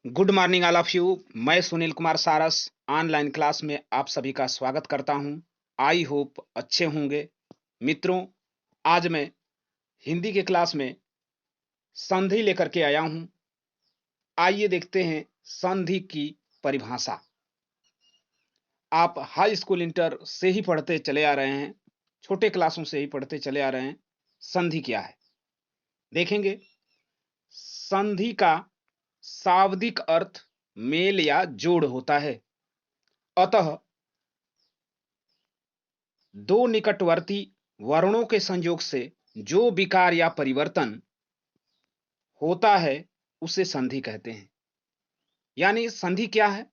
Good morning all of you. मैं सुनील कुमार सारस online class में आप सभी का स्वागत करता हूं। आई होप अच्छे होंगे। मित्रों, आज मैं हिंदी के क्लास में संधि लेकर के आया हूं। आइए देखते हैं संधि की परिभाषा। आप हाई स्कूल इंटर से ही पढ़ते चले आ रहे हैं, छोटे क्लासों से ही पढ़ते चले आ रहे हैं। संधि क्या है देखेंगे। संधि का शाब्दिक अर्थ मेल या जोड़ होता है। अतः दो निकटवर्ती वर्णों के संयोग से जो विकार या परिवर्तन होता है उसे संधि कहते हैं। यानी संधि क्या है?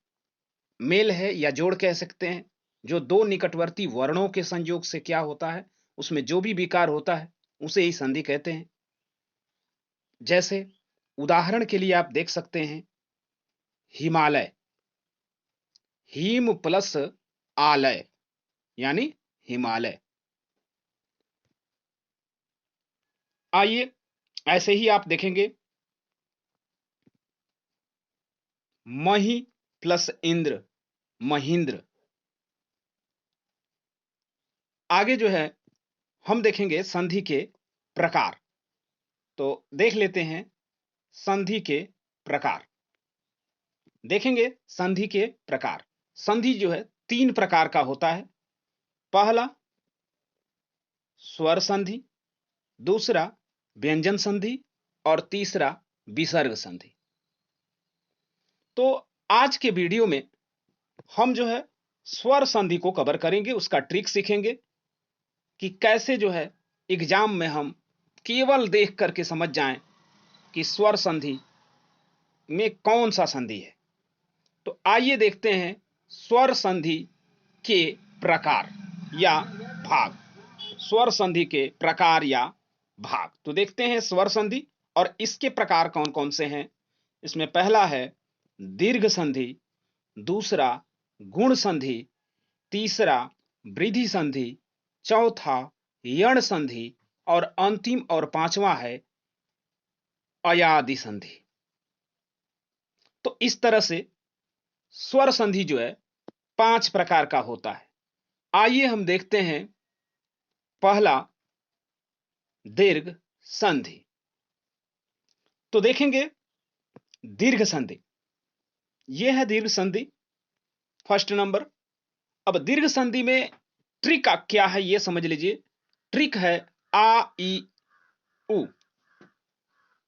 मेल है या जोड़ कह सकते हैं। जो दो निकटवर्ती वर्णों के संयोग से क्या होता है, उसमें जो भी विकार होता है उसे ही संधि कहते हैं। जैसे उदाहरण के लिए आप देख सकते हैं, हिमालय, हिम प्लस आलय यानी हिमालय। आइए ऐसे ही आप देखेंगे, मही प्लस इंद्र, महेंद्र। आगे जो है हम देखेंगे संधि के प्रकार। तो देख लेते हैं संधि के प्रकार। देखेंगे संधि के प्रकार। संधि जो है तीन प्रकार का होता है। पहला स्वर संधि, दूसरा व्यंजन संधि और तीसरा विसर्ग संधि। तो आज के वीडियो में हम जो है स्वर संधि को कवर करेंगे, उसका ट्रिक सीखेंगे कि कैसे जो है एग्जाम में हम केवल देख करके समझ जाएं कि स्वर संधि में कौन सा संधि है। तो आइए देखते हैं स्वर संधि के प्रकार या भाग। स्वर संधि के प्रकार या भाग तो देखते हैं स्वर संधि और इसके प्रकार कौन कौन से हैं। इसमें पहला है दीर्घ संधि, दूसरा गुण संधि, तीसरा वृद्धि संधि, चौथा यण संधि और अंतिम और पांचवा है अयादि संधि। तो इस तरह से स्वर संधि जो है पांच प्रकार का होता है। आइए हम देखते हैं पहला दीर्घ संधि। तो देखेंगे दीर्घ संधि, यह है दीर्घ संधि फर्स्ट नंबर। अब दीर्घ संधि में ट्रिक क्या है यह समझ लीजिए। ट्रिक है आ ई उ,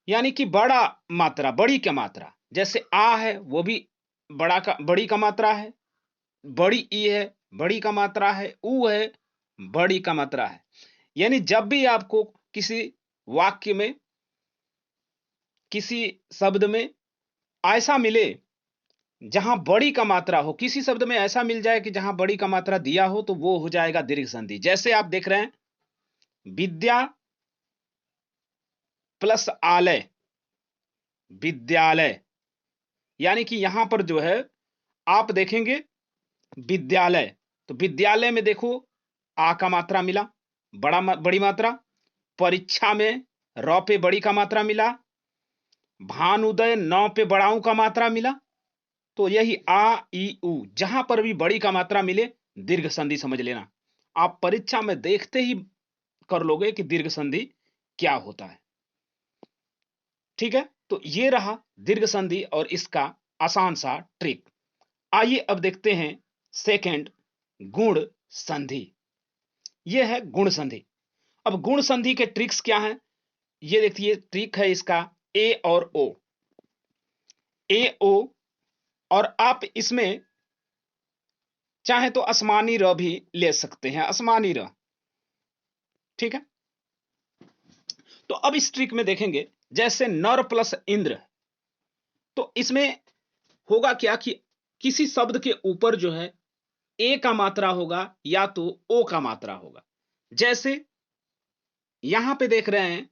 यानी कि बड़ा मात्रा, बड़ी का मात्रा। जैसे आ है वो भी बड़ी का मात्रा है, बड़ी ई है बड़ी का मात्रा है, ऊ है बड़ी का मात्रा है। यानी जब भी आपको किसी वाक्य में, किसी शब्द में ऐसा मिले जहां बड़ी का मात्रा हो, किसी शब्द में ऐसा मिल जाए कि जहां बड़ी का मात्रा दिया हो, तो वो हो जाएगा दीर्घ संधि। जैसे आप देख रहे हैं विद्या प्लस आलय, विद्यालय। यानी कि यहां पर जो है आप देखेंगे विद्यालय, तो विद्यालय में देखो आ का मात्रा मिला, बड़ी मात्रा। परीक्षा में रौ पे बड़ी का मात्रा मिला। भानुदय नौ पे बड़ाऊ का मात्रा मिला। तो यही आ ई उ, जहां पर भी बड़ी का मात्रा मिले दीर्घ संधि समझ लेना। आप परीक्षा में देखते ही कर लोगे कि दीर्घ संधि क्या होता है। ठीक है, तो ये रहा दीर्घ संधि और इसका आसान सा ट्रिक। आइए अब देखते हैं सेकंड गुण संधि। यह है गुण संधि। अब गुण संधि के ट्रिक्स क्या हैं ये देखिए। ट्रिक है इसका ए और ओ, ए ओ। और आप इसमें चाहे तो असमानी र भी ले सकते हैं, असमानी र। ठीक है, तो अब इस ट्रिक में देखेंगे जैसे नर प्लस इंद्र। तो इसमें होगा क्या कि किसी शब्द के ऊपर जो है ए का मात्रा होगा या तो ओ का मात्रा होगा। जैसे यहां पे देख रहे हैं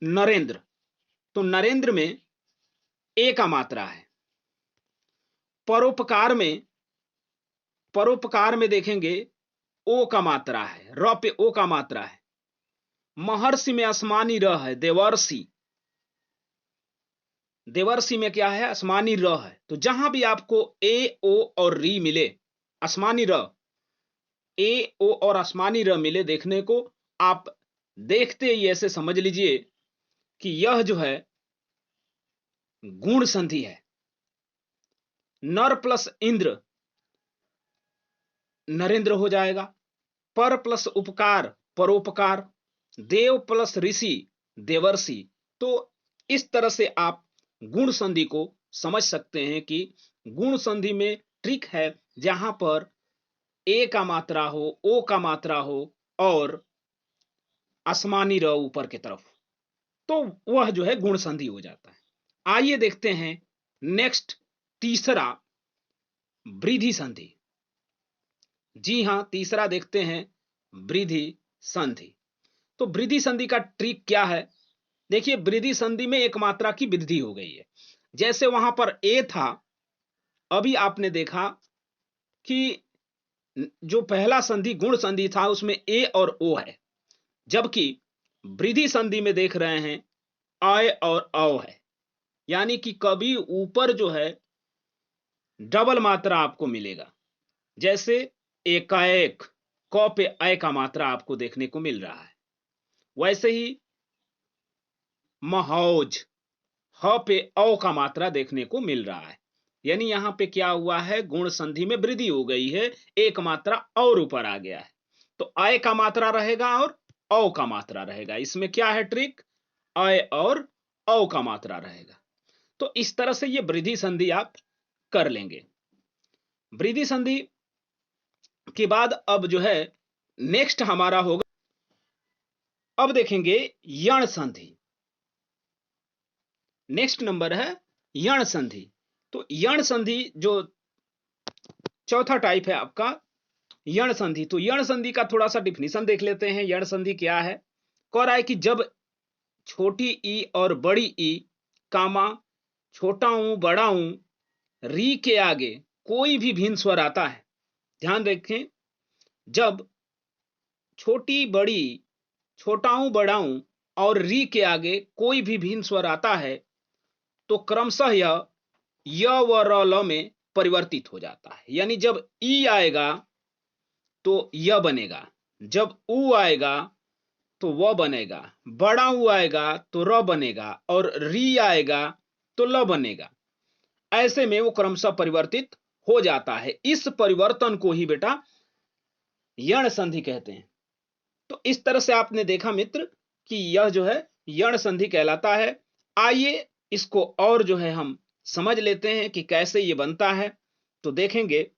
नरेंद्र, तो नरेंद्र में ए का मात्रा है। परोपकार में, परोपकार में देखेंगे ओ का मात्रा है, र पे ओ का मात्रा है। महर्षि में आसमानी र है, देवर्षि। देवर्षि में क्या है, आसमानी र है। तो जहां भी आपको ए ओ और री मिले, आसमानी र, ए ओ और आसमानी र मिले देखने को, आप देखते ही ऐसे समझ लीजिए कि यह जो है गुण संधि है। नर प्लस इंद्र नरेंद्र हो जाएगा, पर प्लस उपकार परोपकार, देव प्लस ऋषि देवर्षि। तो इस तरह से आप गुण संधि को समझ सकते हैं कि गुण संधि में ट्रिक है, जहां पर ए का मात्रा हो, ओ का मात्रा हो और आसमानी र ऊपर की तरफ, तो वह जो है गुण संधि हो जाता है। आइए देखते हैं नेक्स्ट, तीसरा वृद्धि संधि। जी हां, तीसरा देखते हैं वृद्धि संधि। तो वृद्धि संधि का ट्रिक क्या है? देखिए, वृद्धि संधि में एक मात्रा की वृद्धि हो गई है। जैसे वहां पर ए था, अभी आपने देखा कि जो पहला संधि गुण संधि था उसमें ए और ओ है, जबकि वृद्धि संधि में देख रहे हैं अय और औ है। यानी कि कभी ऊपर जो है डबल मात्रा आपको मिलेगा। जैसे एकाएक क पे अय का मात्रा आपको देखने को मिल रहा है, वैसे ही महौज ह पे औ का मात्रा देखने को मिल रहा है। यानी यहां पे क्या हुआ है, गुण संधि में वृद्धि हो गई है, एक मात्रा और ऊपर आ गया है। तो अय का मात्रा रहेगा और औ का मात्रा रहेगा। इसमें क्या है ट्रिक, अय और औ का मात्रा रहेगा। तो इस तरह से ये वृद्धि संधि आप कर लेंगे। वृद्धि संधि के बाद अब जो है नेक्स्ट हमारा होगा, अब देखेंगे यण संधि। नेक्स्ट नंबर है यण संधि। तो यण संधि जो चौथा टाइप है आपका यण संधि। तो यण संधि का थोड़ा सा डिफिनीशन देख लेते हैं। यण संधि क्या है? कह रहा है कि जब छोटी ई और बड़ी ई कामा छोटा ऊ बड़ा ऊ री के आगे कोई भी भिन्न स्वर आता है। ध्यान रखें, जब छोटी बड़ी छोटा ऊ बड़ा ऊ और री के आगे कोई भी भिन्न स्वर आता है तो क्रमशः यह य व र ल में परिवर्तित हो जाता है। यानी जब ई आएगा तो य बनेगा, जब ऊ आएगा तो व बनेगा, बड़ा ऊ आएगा तो र बनेगा और री आएगा तो ल बनेगा। ऐसे में वो क्रमशः परिवर्तित हो जाता है। इस परिवर्तन को ही बेटा यण संधि कहते हैं। तो इस तरह से आपने देखा मित्र कि यह जो है यण संधि कहलाता है। आइए इसको और जो है हम समझ लेते हैं कि कैसे ये बनता है। तो देखेंगे,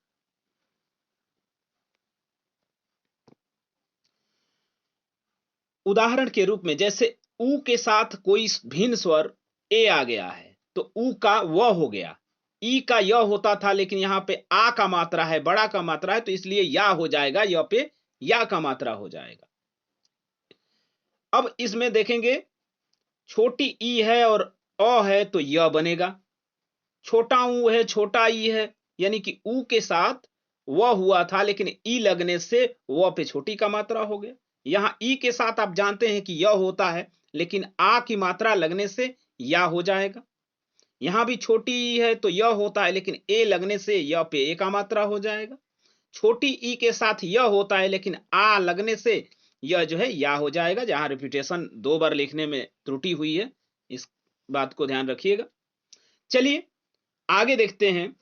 उदाहरण के रूप में जैसे ऊ के साथ कोई भिन्न स्वर ए आ गया है तो ऊ का व हो गया, ई का य होता था लेकिन यहां पे आ का मात्रा है, बड़ा का मात्रा है, तो इसलिए या हो जाएगा, य पे या का मात्रा हो जाएगा। अब इसमें देखेंगे छोटी ई है और अ है तो य बनेगा, छोटा ऊ है छोटा ई है, यानी कि ऊ के साथ व हुआ था लेकिन ई लगने से व पे छोटी का मात्रा हो गया। यहां ई के साथ आप जानते हैं कि य होता है लेकिन आ की मात्रा लगने से या हो जाएगा। यहां भी छोटी ई है तो य होता है लेकिन ए लगने से य पे ए का मात्रा हो जाएगा। छोटी ई के साथ य होता है लेकिन आ लगने से यह जो है या हो जाएगा। जहां रिपीटेशन 2 बार लिखने में त्रुटि हुई है, इस बात को ध्यान रखिएगा। चलिए आगे देखते हैं।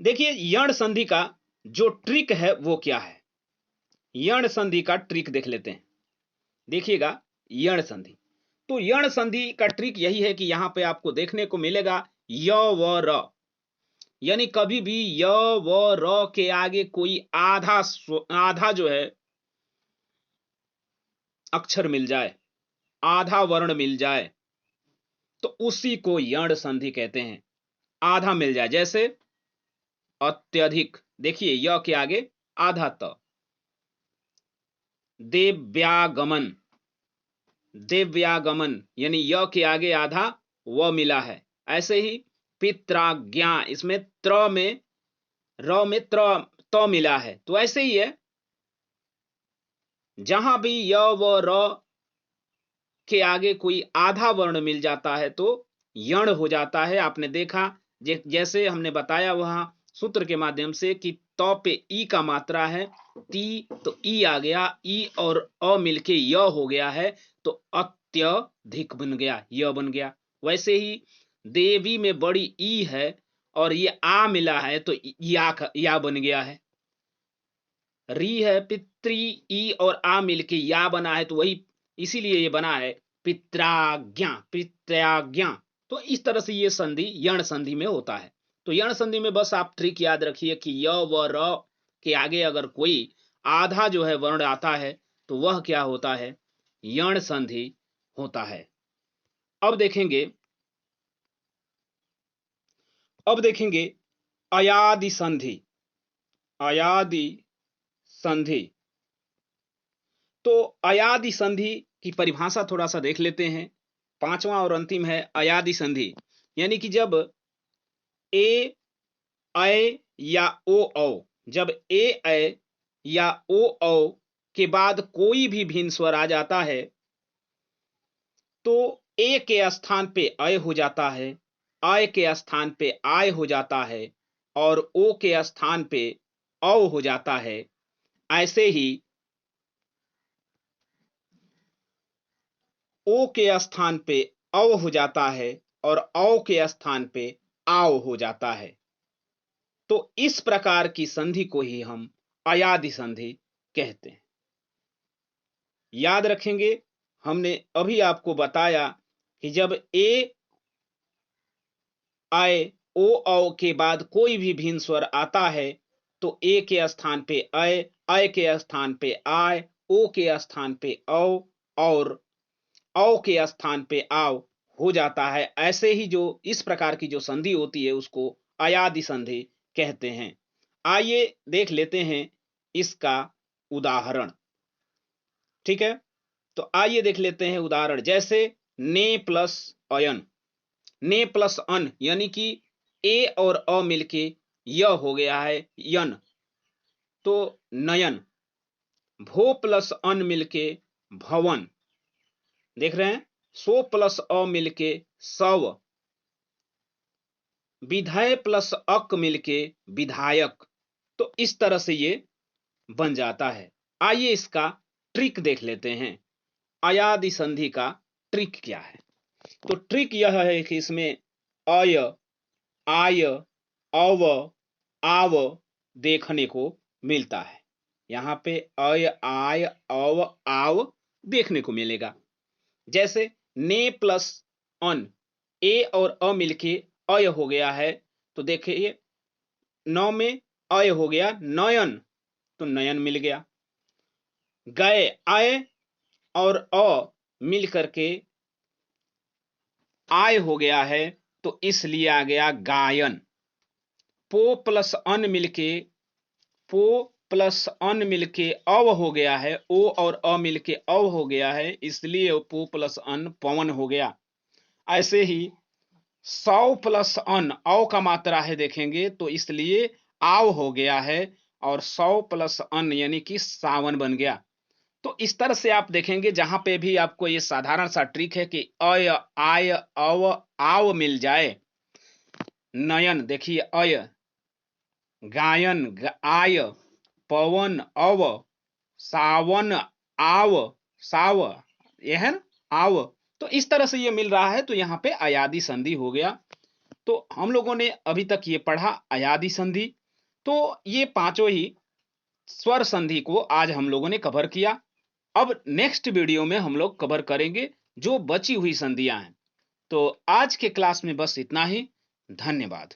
देखिए यण संधि का जो ट्रिक है वो क्या है। यण संधि का ट्रिक देख लेते हैं। देखिएगा यण संधि, तो यण संधि का ट्रिक यही है कि यहां पे आपको देखने को मिलेगा य व र, यानी कभी भी य व र के आगे कोई आधा जो है अक्षर मिल जाए, आधा वर्ण मिल जाए तो उसी को यण संधि कहते हैं। आधा मिल जाए, जैसे अत्यधिक, देखिए य के आगे आधा त, देव्यागमन, देव्यागमन यानी य के आगे आधा व मिला है। ऐसे ही पित्राज्ञा, इसमें त्र में र में त मिला है। तो ऐसे ही है, जहां भी य व र के आगे कोई आधा वर्ण मिल जाता है तो यण हो जाता है। आपने देखा जैसे हमने बताया वहां सूत्र के माध्यम से कि तो पे ई का मात्रा है, ती तो ई आ गया, ई और अ मिलके य हो गया है तो अत्यधिक बन गया, य बन गया। वैसे ही देवी में बड़ी ई है और ये आ मिला है तो या बन गया है। री है, पितृ ई और आ मिलके या बना है तो वही इसीलिए ये बना है पित्राज्ञा, पित्राज्ञा। तो इस तरह से ये संधि यण संधि में होता है। तो यण संधि में बस आप ट्रिक याद रखिए कि य व र के आगे अगर कोई आधा जो है वर्ण आता है तो वह क्या होता है, यण संधि होता है। अब देखेंगे अयादि संधि। अयादि संधि, तो अयादि संधि की परिभाषा थोड़ा सा देख लेते हैं। पांचवा और अंतिम है अयादि संधि, यानी कि जब ए ऐ या ओ औ, जब ए ऐ या ओ औ के बाद कोई भी भिन्न स्वर आ जाता है तो ए के स्थान पे अय हो जाता है, आय के स्थान पे आय हो जाता है और ओ के स्थान पे औ हो जाता है। ऐसे ही ओ के स्थान पे अव हो जाता है और औ के स्थान पे आव हो जाता है। तो इस प्रकार की संधि को ही हम अयादि संधि कहते हैं। याद रखेंगे, हमने अभी आपको बताया कि जब ए आय ओ औ के बाद कोई भी भिन्न स्वर आता है तो ए के स्थान पे अय के स्थान पे आय, ओ के स्थान पे औ और औ के स्थान पे आव हो जाता है। ऐसे ही जो इस प्रकार की जो संधि होती है उसको अयादि संधि कहते हैं। आइए देख लेते हैं इसका उदाहरण। ठीक है, तो आइए देख लेते हैं उदाहरण। जैसे ने प्लस अयन, ने प्लस अन, यानी कि ए और अ मिलके य हो गया है यन, तो नयन। भो प्लस अन मिलके भवन, देख रहे हैं। सो प्लस अ मिलके सव। विधेय प्लस अक मिलके विधायक। तो इस तरह से ये बन जाता है। आइए इसका ट्रिक देख लेते हैं। अयादि संधि का ट्रिक क्या है? तो ट्रिक यह है कि इसमें अय, आय, अव, आव देखने को मिलता है। यहां पे अय, आय, अव, आव देखने को मिलेगा। जैसे ने प्लस अन, ए और अ मिलके अय हो गया है तो देखिए नौ में अय हो गया नयन, तो नयन मिल गया। गए, आय और अ मिल करके आय हो गया है तो इसलिए आ गया गायन। पो प्लस अन मिलके अव हो गया है, ओ और अ मिलके अव हो गया है, इसलिए पो प्लस अन पवन हो गया। ऐसे ही सौ प्लस अन, औ का मात्रा है देखेंगे तो इसलिए आव हो गया है और सौ प्लस अन यानी कि सावन बन गया। तो इस तरह से आप देखेंगे जहां पे भी आपको ये साधारण सा ट्रिक है कि अय, आय, अव, आव मिल जाए। नयन देखिए अय, गायन आय, पवन अव, सावन आव, साव, यह है ना आव। तो इस तरह से ये मिल रहा है तो यहाँ पे अयादि संधि हो गया। तो हम लोगों ने अभी तक ये पढ़ा अयादि संधि। तो ये पांचों ही स्वर संधि को आज हम लोगों ने कवर किया। अब नेक्स्ट वीडियो में हम लोग कवर करेंगे जो बची हुई संधियां हैं। तो आज के क्लास में बस इतना ही। धन्यवाद।